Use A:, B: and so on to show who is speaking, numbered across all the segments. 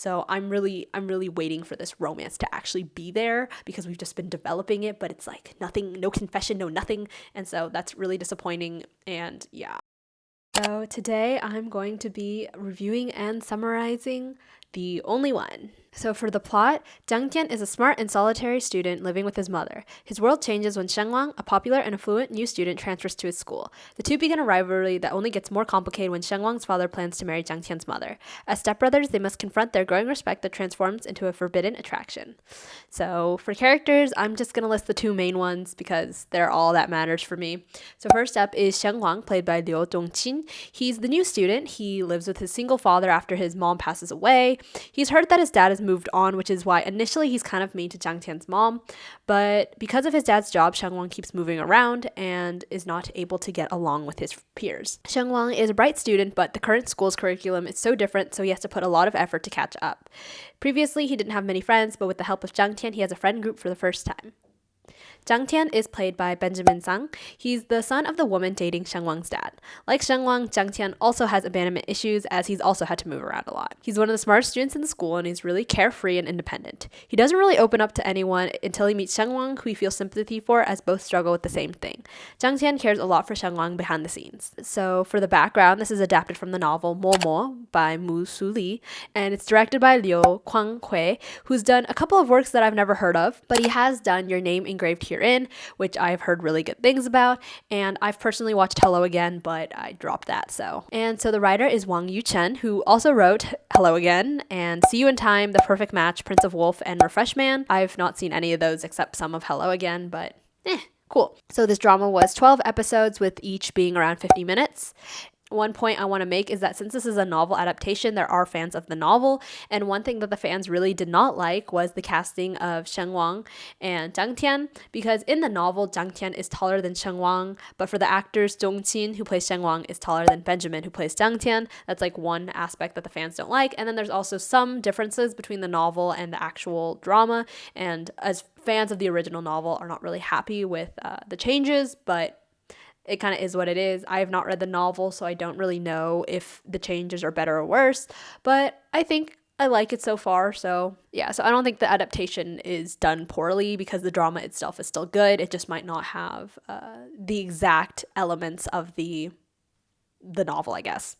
A: So I'm really waiting for this romance to actually be there because we've just been developing it, but it's like nothing, no confession, no nothing. And so that's really disappointing. And yeah. So today I'm going to be reviewing and summarizing The Only One. So for the plot, Jang Tian is a smart and solitary student living with his mother. His world changes when Sheng Wang, a popular and affluent new student, transfers to his school. The two begin a rivalry that only gets more complicated when Sheng Wang's father plans to marry Jang Tian's mother. As stepbrothers, they must confront their growing respect that transforms into a forbidden attraction. So for characters, I'm just going to list the two main ones because they're all that matters for me. So first up is Sheng Wang, played by Liu Dongqin. He's the new student. He lives with his single father after his mom passes away. He's heard that his dad is moved on, which is why initially he's kind of mean to Jang Tian's mom, but because of his dad's job, Sheng Wang keeps moving around and is not able to get along with his peers. Sheng Wang is a bright student, but the current school's curriculum is so different, so he has to put a lot of effort to catch up. Previously, he didn't have many friends, but with the help of Jang Tian, he has a friend group for the first time. Jang Tian is played by Benjamin Zhang. He's the son of the woman dating Sheng Wang's dad. Like Sheng Wang, Jang Tian also has abandonment issues as he's also had to move around a lot. He's one of the smartest students in the school and he's really carefree and independent. He doesn't really open up to anyone until he meets Sheng Wang, who he feels sympathy for as both struggle with the same thing. Jang Tian cares a lot for Sheng Wang behind the scenes. So for the background, this is adapted from the novel Mou Mou by Mou Mou, and it's directed by Liu Kwang-hui, who's done a couple of works that I've never heard of, but he has done Your Name Engraved Herein, which I've heard really good things about, and I've personally watched Hello Again, but I dropped that. So the writer is Wang Yuchen, who also wrote Hello Again and See You in Time, The Perfect Match, Prince of Wolf, and Refresh Man. I've not seen any of those except some of Hello Again, but cool. So this drama was 12 episodes with each being around 50 minutes. One point I want to make is that since this is a novel adaptation, there are fans of the novel, and one thing that the fans really did not like was the casting of Sheng Wang and Jang Tian, because in the novel, Jang Tian is taller than Sheng Wang, but for the actors, Dong Qin, who plays Sheng Wang, is taller than Benjamin, who plays Jang Tian. That's like one aspect that the fans don't like, and then there's also some differences between the novel and the actual drama, and as fans of the original novel are not really happy with the changes, but it kind of is what it is. I have not read the novel, so I don't really know if the changes are better or worse, but I think I like it so far. So yeah, so I don't think the adaptation is done poorly because the drama itself is still good. It just might not have the exact elements of the novel, I guess.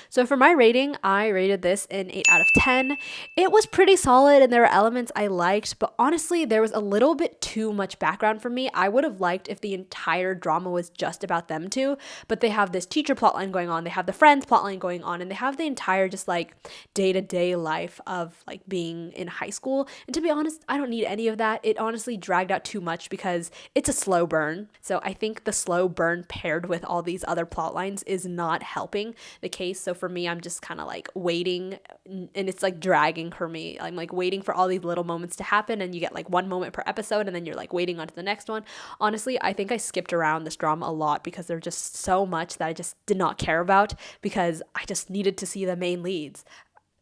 A: So for my rating, I rated this an 8 out of 10. It was pretty solid and there were elements I liked, but honestly, there was a little bit too much background for me. I would have liked if the entire drama was just about them two, but they have this teacher plotline going on, they have the friends plotline going on, and they have the entire just like day-to-day life of like being in high school. And to be honest, I don't need any of that. It honestly dragged out too much because it's a slow burn. So I think the slow burn paired with all these other plot lines is not helping the case. So for me, I'm just kind of like waiting, and it's like dragging for me. I'm like waiting for all these little moments to happen, and you get like one moment per episode, and then you're like waiting on to the next one. Honestly, I think I skipped around this drama a lot because there's just so much that I just did not care about because I just needed to see the main leads,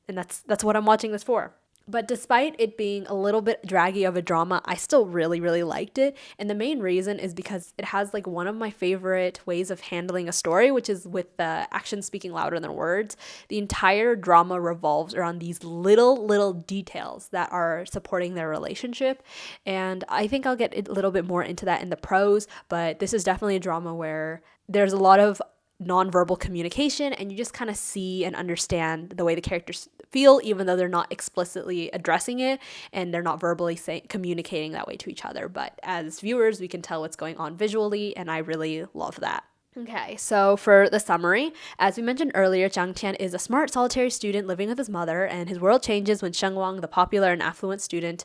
A: and that's what I'm watching this for. But despite it being a little bit draggy of a drama, I still really, really liked it. And the main reason is because it has like one of my favorite ways of handling a story, which is with the action speaking louder than words. The entire drama revolves around these little details that are supporting their relationship. And I think I'll get a little bit more into that in the prose, but this is definitely a drama where there's a lot of nonverbal communication and you just kind of see and understand the way the characters feel, even though they're not explicitly addressing it and they're not verbally communicating that way to each other. But as viewers, we can tell what's going on visually, and I really love that. Okay, so for the summary, as we mentioned earlier, Jang Tian is a smart, solitary student living with his mother, and his world changes when Sheng Wang, the popular and affluent student,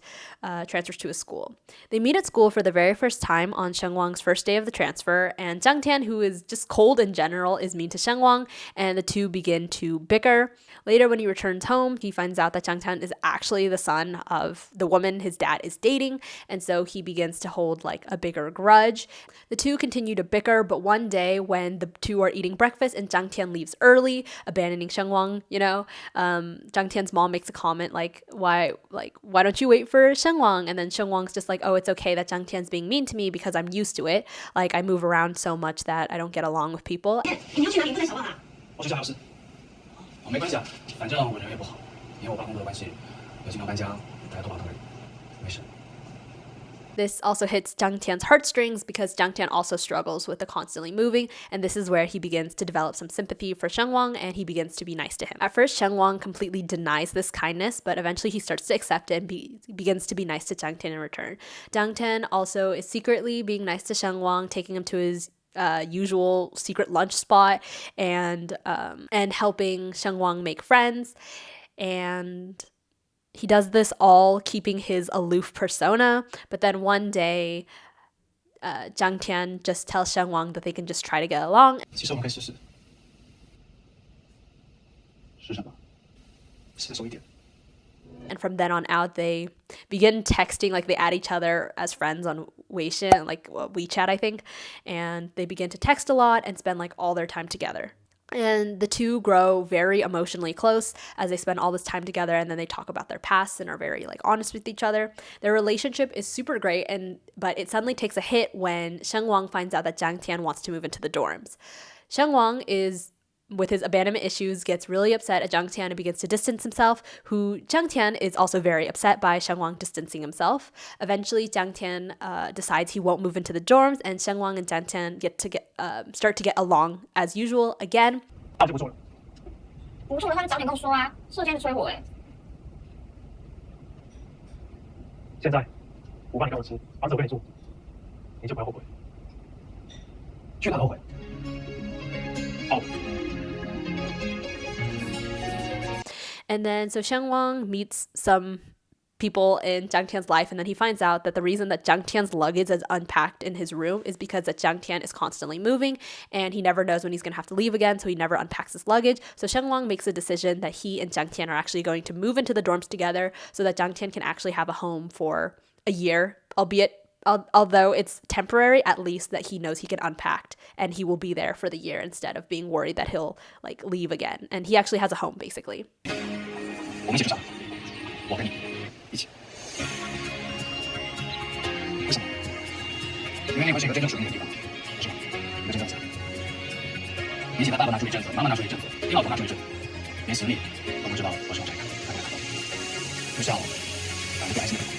A: transfers to his school. They meet at school for the very first time on Sheng Wang's first day of the transfer, and Jang Tian, who is just cold in general, is mean to Sheng Wang, and the two begin to bicker. Later, when he returns home, he finds out that Jang Tian is actually the son of the woman his dad is dating, and so he begins to hold like a bigger grudge. The two continue to bicker, but one day, when the two are eating breakfast and Jang Tian leaves early, abandoning Sheng Wang, Jang Tian's mom makes a comment like, why don't you wait for Sheng Wang? And then Sheng Wang's just like, oh, it's okay that Jang Tian's being mean to me because I'm used to it. Like, I move around so much that I don't get along with people.
B: 因为我爸工作的关系，要经常搬家，大家都忙得很，没事。
A: This also hits Jang Tian's heartstrings because Jang Tian also struggles with the constantly moving, and this is where he begins to develop some sympathy for Sheng Wang and he begins to be nice to him. At first, Sheng Wang completely denies this kindness, but eventually he starts to accept it and begins to be nice to Jang Tian in return. Jang Tian also is secretly being nice to Sheng Wang, taking him to his usual secret lunch spot and helping Sheng Wang make friends. And he does this all keeping his aloof persona, but then one day, Jang Tian just tells Sheng Wang that they can just try to get along.
B: 其实我们可以试试。是什么？伸手一点。
A: And from then on out, they begin texting, like they add each other as friends on Weixin, like WeChat, I think. And they begin to text a lot and spend like all their time together. And the two grow very emotionally close as they spend all this time together, and then they talk about their pasts and are very like honest with each other. Their relationship is super great, but it suddenly takes a hit when Sheng Wang finds out that Jang Tian wants to move into the dorms. Sheng Wang with his abandonment issues, gets really upset at Jang Tian and begins to distance himself, Jang Tian is also very upset by Sheng Wang distancing himself. Eventually, Jang Tian decides he won't move into the dorms, and Sheng Wang and Jang Tian start to get along as usual again.
C: 那就不做了。不做了，他就早点跟我说啊，射箭是催我哎。
B: 现在我把你给我吃，儿子我跟你住，你就不要后悔。去哪后悔？后悔。
A: And then, so Sheng Wang meets some people in Jang Tian's life, and then he finds out that the reason that Jang Tian's luggage is unpacked in his room is because that Jang Tian is constantly moving, and he never knows when he's going to have to leave again, so he never unpacks his luggage. So Sheng Wang makes a decision that he and Jang Tian are actually going to move into the dorms together so that Jang Tian can actually have a home for a year, although it's temporary, at least that he knows he can unpack and he will be there for the year instead of being worried that he'll like leave again. And he actually has a home, basically.
B: 我们一起住上，我跟你一起。为什么？因为那会是一个真正属于你的地方，是吗？一个真正的家。比起他爸爸拿出一阵子，妈妈拿出一阵子，你老婆拿出一阵子，连行李都不知道我是用谁拿的，他给他拿到。就像把一个爱心的人，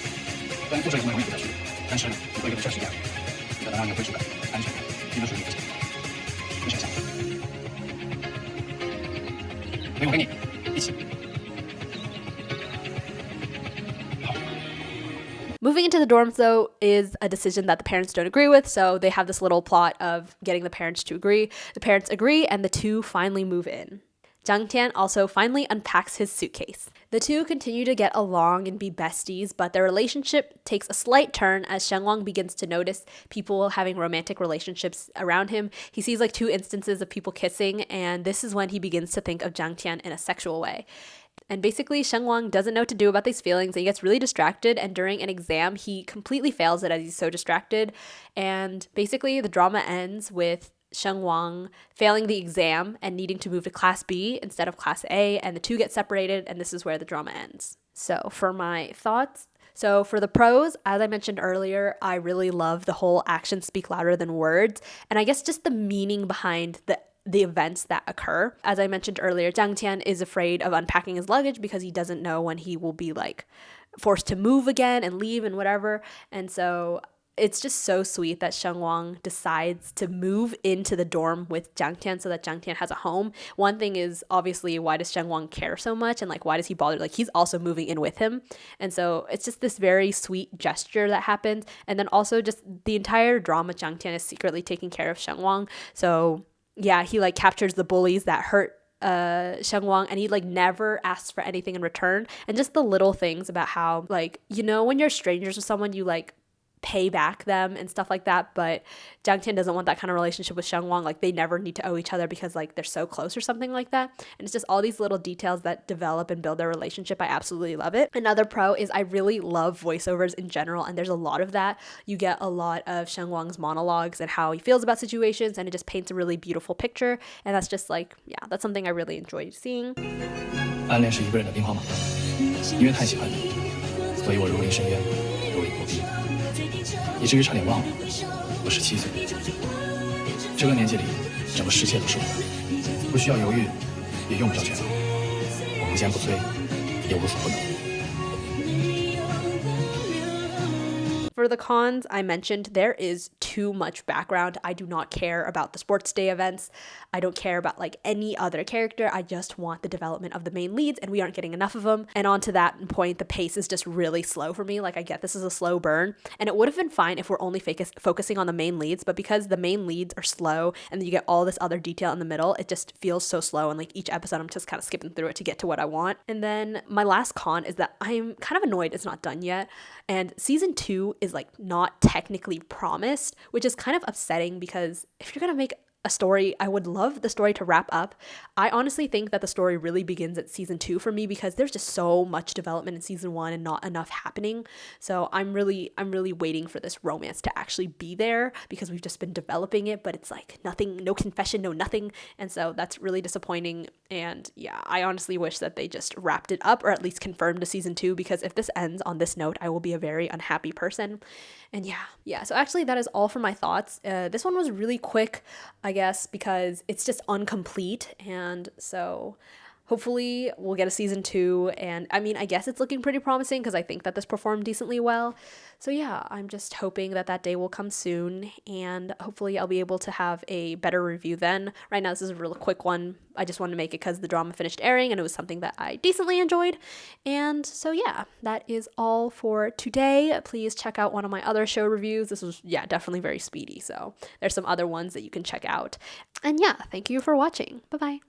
B: 虽然过这个永远回不去，但是你会给的确实一样，你的能让你有归属感、安全感，一个属于你的家。你想想，所以我跟你一起。
A: Moving into the dorms, though, is a decision that the parents don't agree with, so they have this little plot of getting the parents to agree. The parents agree, and the two finally move in. Jang Tian also finally unpacks his suitcase. The two continue to get along and be besties, but their relationship takes a slight turn as Sheng Wang begins to notice people having romantic relationships around him. He sees like 2 instances of people kissing, and this is when he begins to think of Jang Tian in a sexual way. And basically, Sheng Wang doesn't know what to do about these feelings, and he gets really distracted, and during an exam, he completely fails it as he's so distracted. And basically, the drama ends with Sheng Wang failing the exam and needing to move to Class B instead of Class A, and the two get separated, and this is where the drama ends. So for my thoughts, so for the pros, as I mentioned earlier, I really love the whole actions speak louder than words, and I guess just the meaning behind the events that occur. As I mentioned earlier, Jang Tian is afraid of unpacking his luggage because he doesn't know when he will be like forced to move again and leave and whatever. And so it's just so sweet that Sheng Wang decides to move into the dorm with Jang Tian so that Jang Tian has a home. One thing is obviously, why does Sheng Wang care so much, and like why does he bother? Like he's also moving in with him, and so it's just this very sweet gesture that happens. And then also just the entire drama, Jang Tian is secretly taking care of Sheng Wang. So yeah, he like captures the bullies that hurt Sheng Wang, and he like never asks for anything in return. And just the little things about how, like, you know, when you're strangers with someone, you like pay back them and stuff like that, but Jang Tian doesn't want that kind of relationship with Sheng Wang. Like they never need to owe each other because like they're so close or something like that. And it's just all these little details that develop and build their relationship. I absolutely love it. Another pro is I really love voiceovers in general, and there's a lot of that. You get a lot of Sheng Wang's monologues and how he feels about situations, and it just paints a really beautiful picture. And that's just like, yeah, that's something I really enjoyed seeing.
B: 暗恋是一个人的兵荒马乱，因为太喜欢你，所以我如临深渊，如履薄冰。 以至于差点忘了，我17岁，这个年纪里，整个世界都是我的，不需要犹豫，也用不着权衡。我不坚不摧，也无所不能。
A: For the cons, I mentioned there is too much background. I do not care about the sports day events. I don't care about like any other character. I just want the development of the main leads, and we aren't getting enough of them. And on to that point, the pace is just really slow for me. Like, I get this is a slow burn, and it would have been fine if we're only focusing on the main leads, but because the main leads are slow and then you get all this other detail in the middle, it just feels so slow. And like each episode, I'm just kind of skipping through it to get to what I want. And then my last con is that I'm kind of annoyed it's not done yet. And season 2 is like not technically promised, which is kind of upsetting because if you're gonna make a story, I would love the story to wrap up. I honestly think that the story really begins at season 2 for me because there's just so much development in season 1 and not enough happening. So I'm really waiting for this romance to actually be there because we've just been developing it, but it's like nothing, no confession, no nothing. And so that's really disappointing. And yeah, I honestly wish that they just wrapped it up or at least confirmed a season 2, because if this ends on this note, I will be a very unhappy person. And yeah. So actually that is all for my thoughts. This one was really quick, I guess, because it's just incomplete. And so hopefully we'll get a season 2. And I mean, I guess it's looking pretty promising because I think that this performed decently well. So yeah, I'm just hoping that that day will come soon, and hopefully I'll be able to have a better review then. Right now, this is a real quick one. I just wanted to make it because the drama finished airing and it was something that I decently enjoyed. And so yeah, that is all for today. Please check out one of my other show reviews. This was, yeah, definitely very speedy. So there's some other ones that you can check out. And yeah, thank you for watching. Bye-bye.